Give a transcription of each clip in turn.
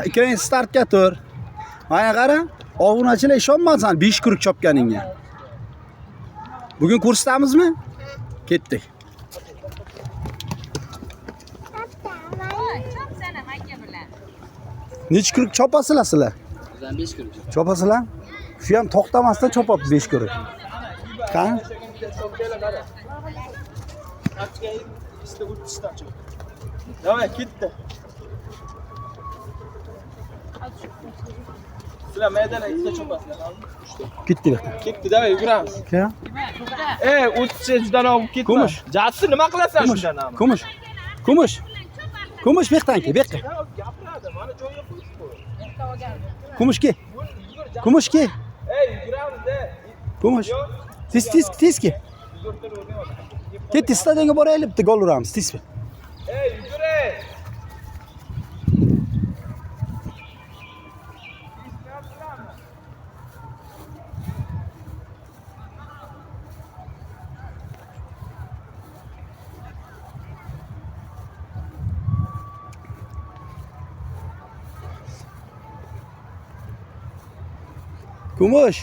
Ikkincisi startga tur. Mana qara, obunachilar ishonmasan 5 kuruq chopganingga. Bugun kursdamizmi? Ketdik. Necha kuruq chopasizlar sizlar? Bizdan 5 kuruq. Chopasizlar? Shu ham to'xtamasdan chopapti 5 kuruq. Qani? Давай, ketdi. Sizlar maydana ikkita chopasizlar. Ketdi. Ketdi, давай yuguramiz. Ka? O'tishga juda olib ketma. Kumush. Jasur nima qilasan shundan ham? Kumush. Kumush. Kumush bektanki, bekka. Gapiradi, mana joyiga qo'yib qo'y. Kumush ke. Kumush ke. Yuguramiz de. Kumush. Tez ke. Ketdi, stadionga boraylik, bitta gol uramiz, tezmi? Yugure. Kumush.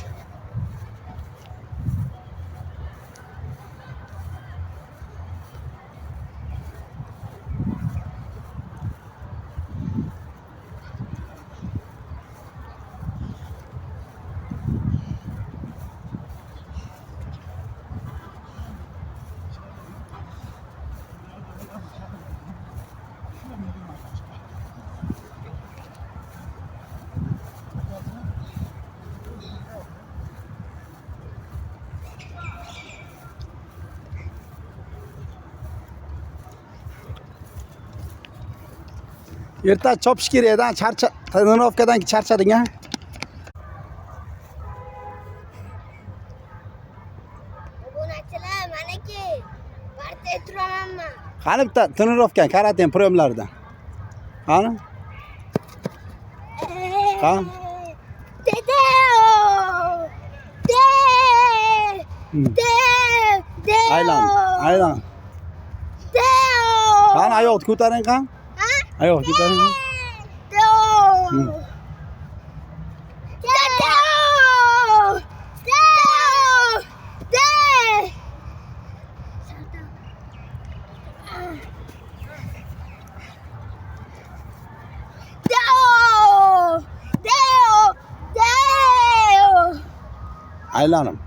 Erta chopish kerak-da, trenirovkadan charchading ha? Obunachilar, manaki. Partiya turamanmi? Qani bitta trenirovka, karate promlaridan. Qani? Qani? Aylan. Qani oyoqni ko'taring qani? Ayoq ko'taring. Aylanım.